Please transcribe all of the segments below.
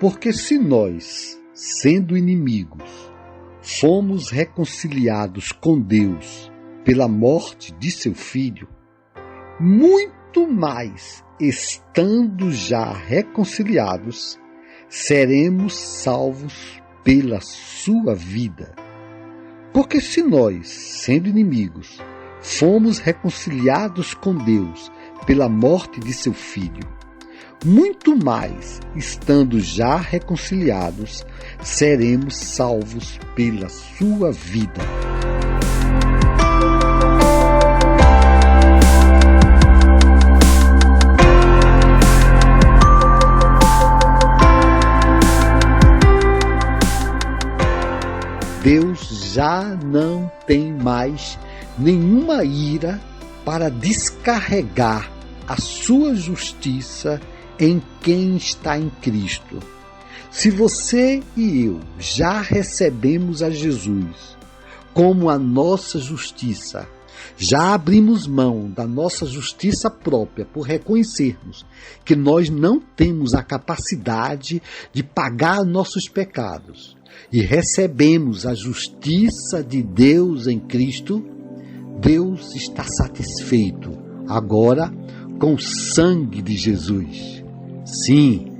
Porque se nós, sendo inimigos, fomos reconciliados com Deus pela morte de seu Filho, muito mais, estando já reconciliados, seremos salvos pela sua vida. Porque se nós, sendo inimigos, fomos reconciliados com Deus pela morte de seu Filho, muito mais, estando já reconciliados, seremos salvos pela sua vida. Deus já não tem mais nenhuma ira para descarregar a sua justiça em quem está em Cristo. Se você e eu já recebemos a Jesus como a nossa justiça, já abrimos mão da nossa justiça própria por reconhecermos que nós não temos a capacidade de pagar nossos pecados e recebemos a justiça de Deus em Cristo, Deus está satisfeito agora com o sangue de Jesus. Sim,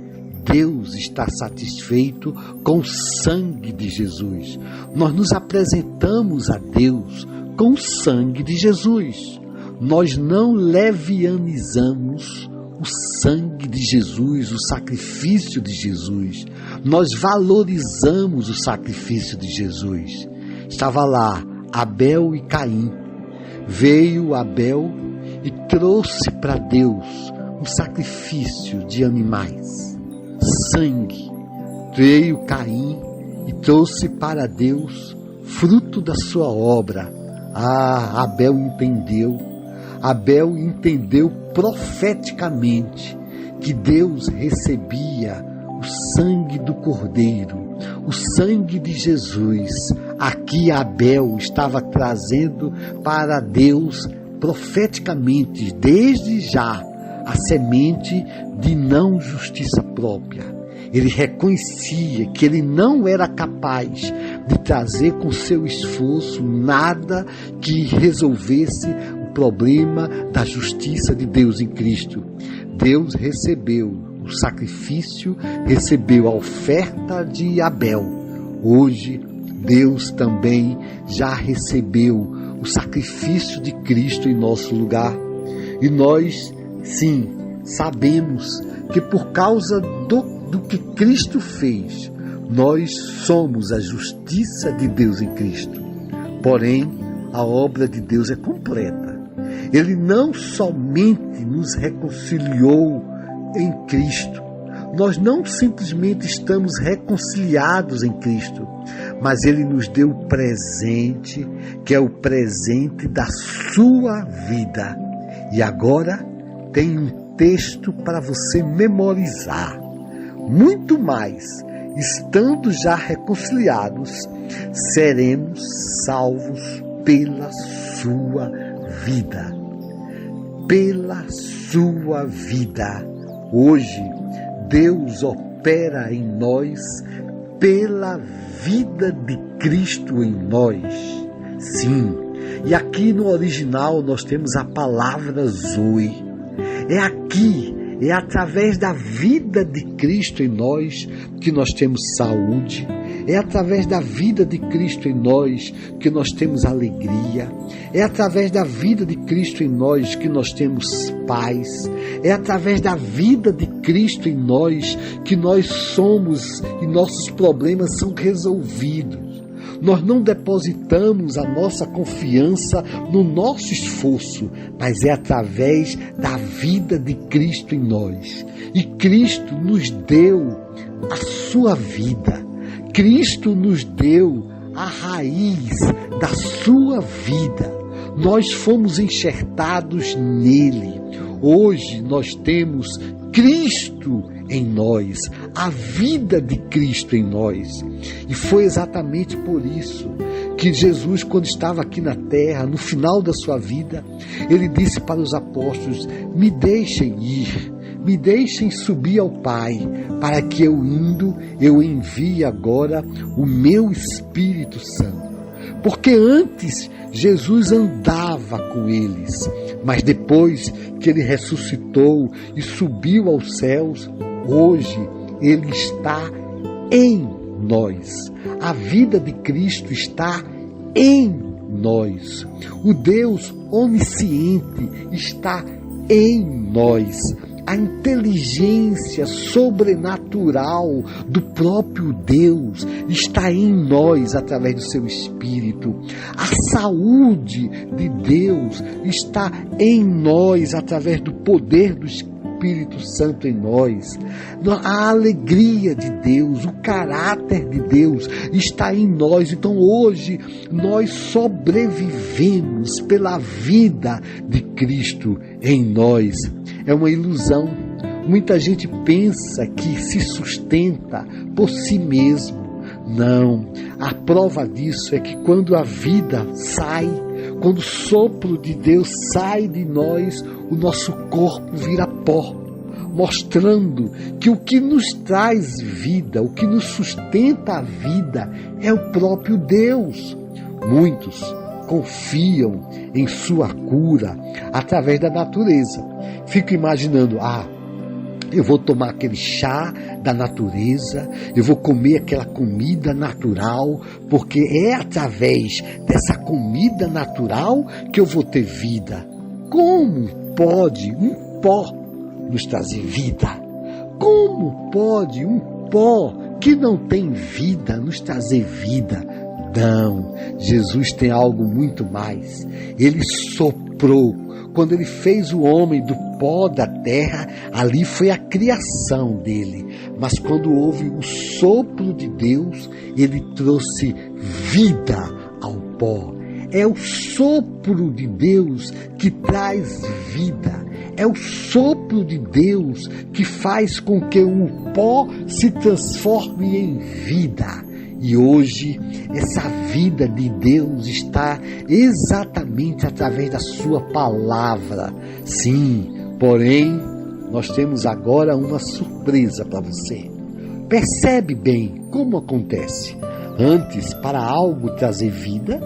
Deus está satisfeito com o sangue de Jesus. Nós nos apresentamos a Deus com o sangue de Jesus. Nós não levianizamos o sangue de Jesus, o sacrifício de Jesus. Nós valorizamos o sacrifício de Jesus. Estava lá Abel e Caim. Veio Abel e trouxe para Deus um sacrifício de animais, sangue. Veio Caim e trouxe para Deus fruto da sua obra. Abel entendeu profeticamente que Deus recebia o sangue do Cordeiro, o sangue de Jesus. Aqui Abel estava trazendo para Deus profeticamente, desde já, a semente de não justiça própria. Ele reconhecia que ele não era capaz de trazer com seu esforço nada que resolvesse o problema da justiça de Deus em Cristo. Deus recebeu o sacrifício, recebeu a oferta de Abel. Hoje, Deus também já recebeu o sacrifício de Cristo em nosso lugar. E nós, sim, sabemos que por causa do que Cristo fez, nós somos a justiça de Deus em Cristo. Porém, a obra de Deus é completa. Ele não somente nos reconciliou em Cristo. Nós não simplesmente estamos reconciliados em Cristo, mas Ele nos deu o presente, que é o presente da sua vida. E agora tem um texto para você memorizar. Muito mais, estando já reconciliados, seremos salvos pela sua vida. Pela sua vida. Hoje, Deus opera em nós pela vida de Cristo em nós. Sim, e aqui no original nós temos a palavra Zoe. É através da vida de Cristo em nós que nós temos saúde. É através da vida de Cristo em nós que nós temos alegria. É através da vida de Cristo em nós que nós temos paz. É através da vida de Cristo em nós que nós somos e nossos problemas são resolvidos. Nós não depositamos a nossa confiança no nosso esforço, mas é através da vida de Cristo em nós. E Cristo nos deu a sua vida. Cristo nos deu a raiz da sua vida. Nós fomos enxertados nele. Hoje nós temos Cristo em nós, a vida de Cristo em nós. E foi exatamente por isso que Jesus, quando estava aqui na terra, no final da sua vida, ele disse para os apóstolos: me deixem ir, me deixem subir ao Pai, para que eu indo, eu envie agora o meu Espírito Santo. Porque antes Jesus andava com eles, mas depois que ele ressuscitou e subiu aos céus, hoje ele está em nós. A vida de Cristo está em nós. O Deus onisciente está em nós. A inteligência sobrenatural do próprio Deus está em nós através do seu Espírito. A saúde de Deus está em nós através do poder do Espírito Santo em nós. A alegria de Deus, o caráter de Deus está em nós. Então hoje nós sobrevivemos pela vida de Cristo em nós. É uma ilusão. Muita gente pensa que se sustenta por si mesmo. Não. A prova disso é que quando a vida sai, quando o sopro de Deus sai de nós, o nosso corpo vira pó, mostrando que o que nos traz vida, o que nos sustenta a vida é o próprio Deus. Muitos confiam em sua cura através da natureza. Fico imaginando, eu vou tomar aquele chá da natureza, eu vou comer aquela comida natural, porque é através dessa comida natural que eu vou ter vida. Como pode um pó nos trazer vida? Como pode um pó que não tem vida nos trazer vida? Não, Jesus tem algo muito mais. Ele soprou. Quando ele fez o homem do pó da terra, ali foi a criação dele. Mas quando houve o sopro de Deus, ele trouxe vida ao pó. É o sopro de Deus que traz vida. É o sopro de Deus que faz com que o pó se transforme em vida. E hoje, essa vida de Deus está exatamente através da sua palavra. Sim, porém, nós temos agora uma surpresa para você. Percebe bem como acontece. Antes, para algo trazer vida,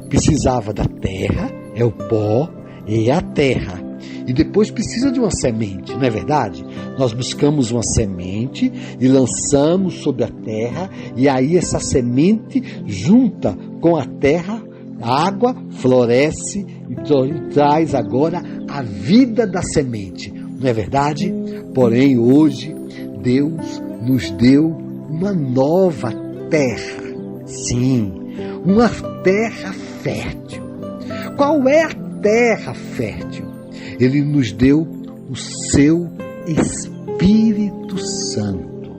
precisava da terra, é o pó, é a terra. E depois precisa de uma semente, não é verdade? Nós buscamos uma semente e lançamos sobre a terra, e aí essa semente junta com a terra, a água floresce e traz agora a vida da semente, não é verdade? Porém, hoje, Deus nos deu uma nova terra. Sim, uma terra fértil. Qual é a terra fértil? Ele nos deu o seu Espírito Santo.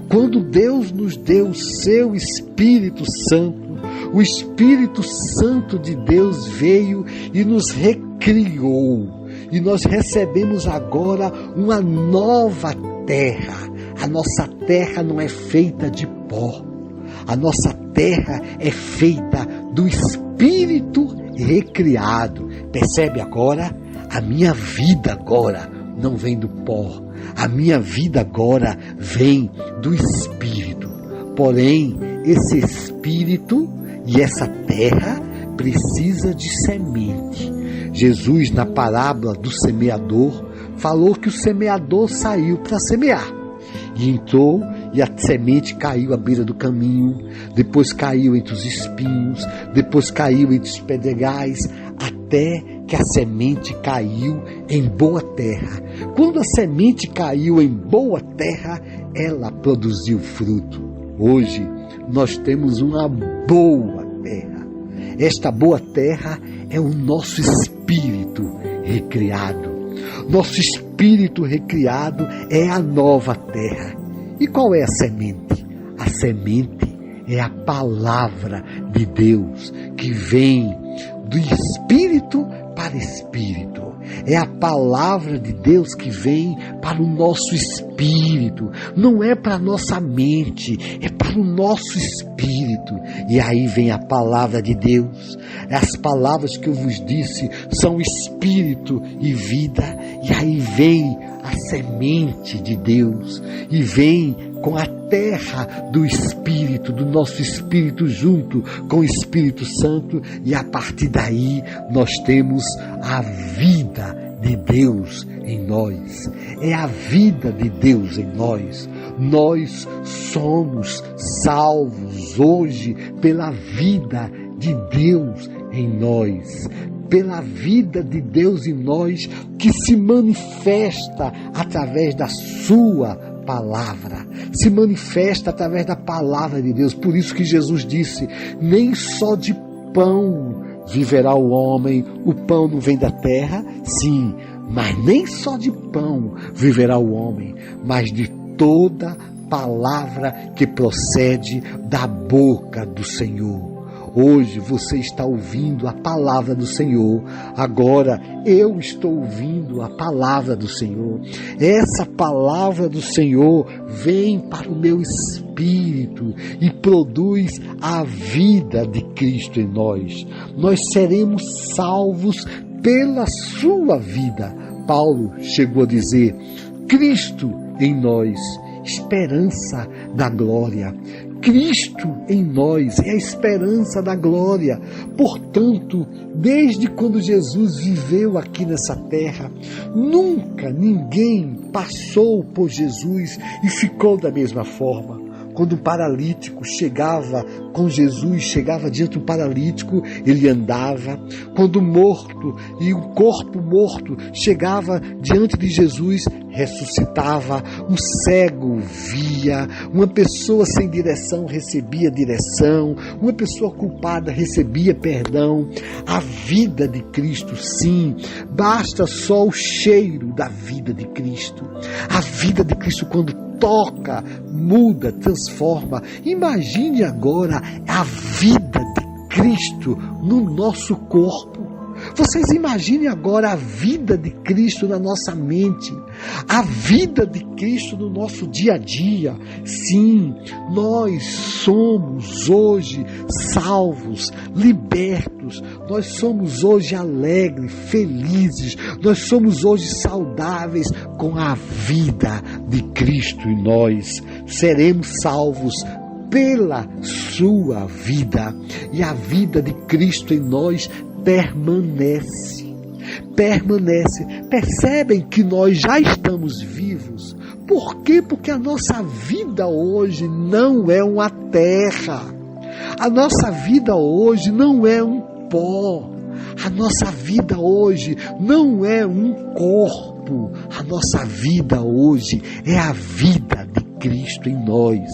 Quando Deus nos deu o seu Espírito Santo, o Espírito Santo de Deus veio e nos recriou. E nós recebemos agora uma nova terra. A nossa terra não é feita de pó. A nossa terra é feita do Espírito recriado. Percebe agora? A minha vida agora não vem do pó. A minha vida agora vem do Espírito. Porém, esse Espírito e essa terra precisa de semente. Jesus, na parábola do semeador, falou que o semeador saiu para semear. E entrou e a semente caiu à beira do caminho, depois caiu entre os espinhos, depois caiu entre os pedregais, até que a semente caiu em boa terra. Quando a semente caiu em boa terra, ela produziu fruto. Hoje nós temos uma boa terra. Esta boa terra é o nosso espírito recriado. Nosso espírito recriado é a nova terra. E qual é a semente? A semente é a palavra de Deus que vem do espírito para espírito. É a palavra de Deus que vem para o nosso espírito. Não é para a nossa mente, é para o nosso espírito. E aí vem a palavra de Deus. As palavras que eu vos disse são espírito e vida. E aí vem a semente de Deus. E vem com a terra do Espírito, do nosso Espírito junto com o Espírito Santo, e a partir daí nós temos a vida de Deus em nós. É a vida de Deus em nós. Nós somos salvos hoje pela vida de Deus em nós. Pela vida de Deus em nós, que se manifesta através da sua palavra, se manifesta através da palavra de Deus. Por isso que Jesus disse: nem só de pão viverá o homem. O pão não vem da terra, sim, mas nem só de pão viverá o homem, mas de toda palavra que procede da boca do Senhor. Hoje você está ouvindo a palavra do Senhor. Agora eu estou ouvindo a palavra do Senhor. Essa palavra do Senhor vem para o meu espírito e produz a vida de Cristo em nós. Nós seremos salvos pela sua vida. Paulo chegou a dizer: Cristo em nós, esperança da glória. Cristo em nós é a esperança da glória. Portanto, desde quando Jesus viveu aqui nessa terra, nunca ninguém passou por Jesus e ficou da mesma forma. Quando um paralítico chegava com Jesus, chegava diante do paralítico, ele andava. Quando o morto e o corpo morto chegava diante de Jesus, ressuscitava. Um cego via. Uma pessoa sem direção recebia direção. Uma pessoa culpada recebia perdão. A vida de Cristo, sim, basta só o cheiro da vida de Cristo. A vida de Cristo, quando toca, muda, transforma. Imagine agora a vida de Cristo no nosso corpo. Vocês imaginem agora a vida de Cristo na nossa mente, a vida de Cristo no nosso dia a dia. Sim, nós somos hoje salvos, libertos, nós somos hoje alegres, felizes, nós somos hoje saudáveis com a vida de Cristo em nós. Seremos salvos pela sua vida, e a vida de Cristo em nós permanece. Percebem que nós já estamos vivos. Por quê? Porque a nossa vida hoje não é uma terra. A nossa vida hoje não é um pó. A nossa vida hoje não é um corpo. A nossa vida hoje é a vida de Cristo em nós.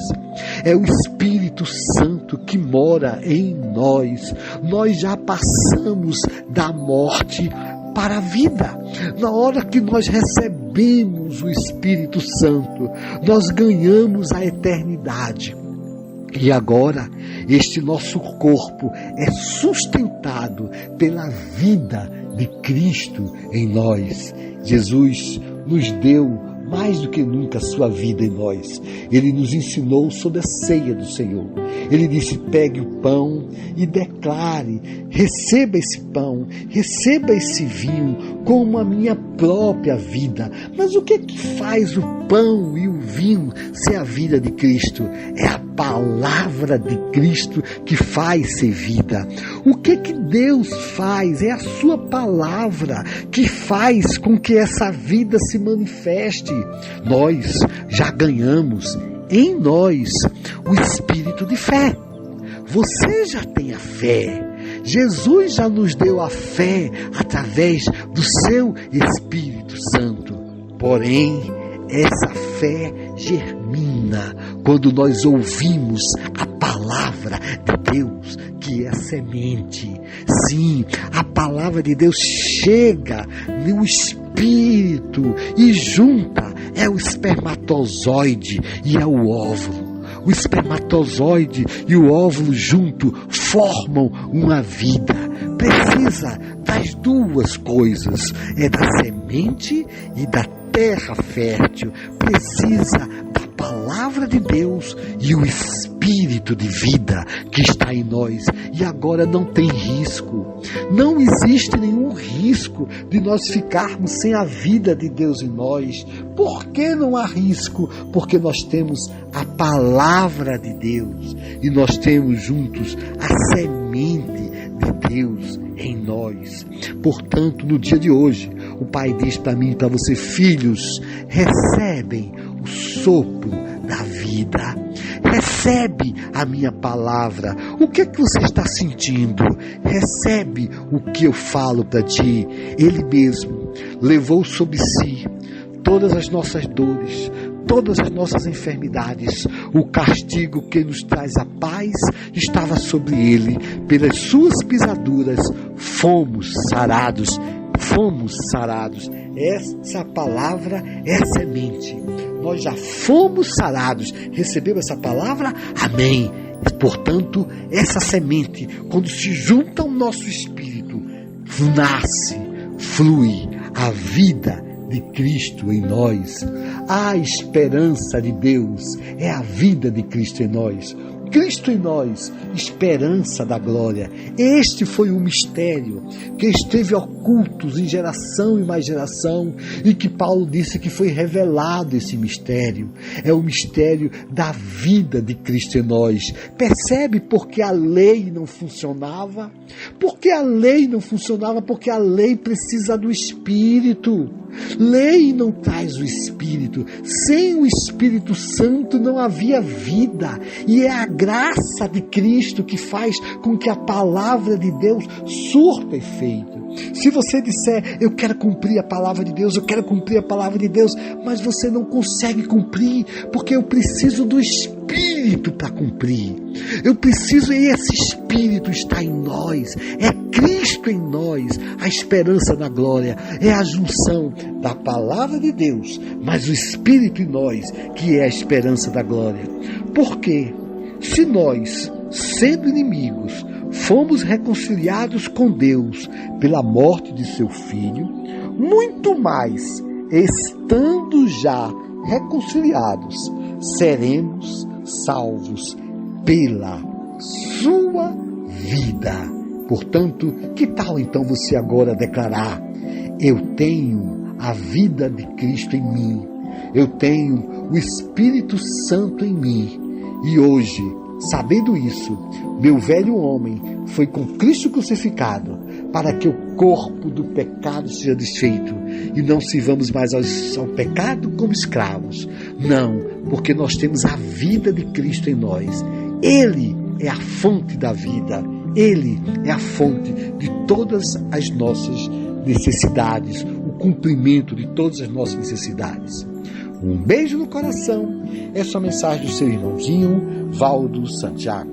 É o Espírito Santo que mora em nós. Nós já passamos da morte para a vida. Na hora que nós recebemos o Espírito Santo, nós ganhamos a eternidade. E agora, este nosso corpo é sustentado pela vida de Cristo em nós. Jesus nos deu mais do que nunca a sua vida em nós. Ele nos ensinou sobre a ceia do Senhor. Ele disse: pegue o pão e declare, receba esse pão, receba esse vinho como a minha própria vida. Mas o que é que faz o pão e o vinho ser a vida de Cristo? É a palavra de Cristo que faz ser vida. O que Deus faz? É a sua palavra que faz com que essa vida se manifeste. Nós já ganhamos em nós o espírito de fé. Você já tem a fé. Jesus já nos deu a fé através do seu Espírito Santo. Porém, essa fé germina quando nós ouvimos a palavra de Deus, que é a semente. Sim, a palavra de Deus chega no espírito e junta, é o espermatozoide e é o óvulo. o espermatozoide e o óvulo junto formam uma vida. Precisa das duas coisas, da semente e da terra fértil. Precisa da palavra de Deus e o Espírito de vida que está em nós. E agora não tem risco. Não existe nenhum risco de nós ficarmos sem a vida de Deus em nós. Por que não há risco? Porque nós temos a palavra de Deus e nós temos juntos a semente de Deus em nós. Portanto, no dia de hoje, o Pai diz para mim e para você: filhos, recebem o sopro da vida. Recebe a minha palavra. O que é que você está sentindo? Recebe o que eu falo para ti. Ele mesmo levou sobre si todas as nossas dores, todas as nossas enfermidades. O castigo que nos traz a paz estava sobre ele. Pelas suas pisaduras fomos sarados. Fomos sarados. Essa palavra é a semente. Nós já fomos sarados. Recebeu essa palavra? Amém. Portanto, essa semente, quando se junta ao nosso espírito, nasce, flui a vida de Cristo em nós. A esperança de Deus é a vida de Cristo em nós. Cristo em nós, esperança da glória. Este foi um mistério que esteve oculto em geração e mais geração, e que Paulo disse que foi revelado esse mistério. É o mistério da vida de Cristo em nós. Percebe por que a lei não funcionava? Porque a lei não funcionava, porque a lei precisa do Espírito. Lei não traz o Espírito. Sem o Espírito Santo não havia vida. E é a graça de Cristo que faz com que a palavra de Deus surta efeito. Se você disser: eu quero cumprir a palavra de Deus, eu quero cumprir a palavra de Deus, mas você não consegue cumprir, porque eu preciso do Espírito para cumprir. Eu preciso, e esse Espírito está em nós. É Cristo em nós, a esperança da glória. É a junção da palavra de Deus, mas o Espírito em nós, que é a esperança da glória. Por quê? Se nós, sendo inimigos, fomos reconciliados com Deus pela morte de seu Filho, muito mais, estando já reconciliados, seremos salvos pela sua vida. Portanto, que tal então você agora declarar: eu tenho a vida de Cristo em mim, eu tenho o Espírito Santo em mim, e hoje, sabendo isso, meu velho homem foi com Cristo crucificado, para que o corpo do pecado seja desfeito e não sirvamos mais ao pecado como escravos. Não, porque nós temos a vida de Cristo em nós. Ele é a fonte da vida. Ele é a fonte de todas as nossas necessidades, o cumprimento de todas as nossas necessidades. Um beijo no coração. Essa é a mensagem do seu irmãozinho, Valdo Santiago.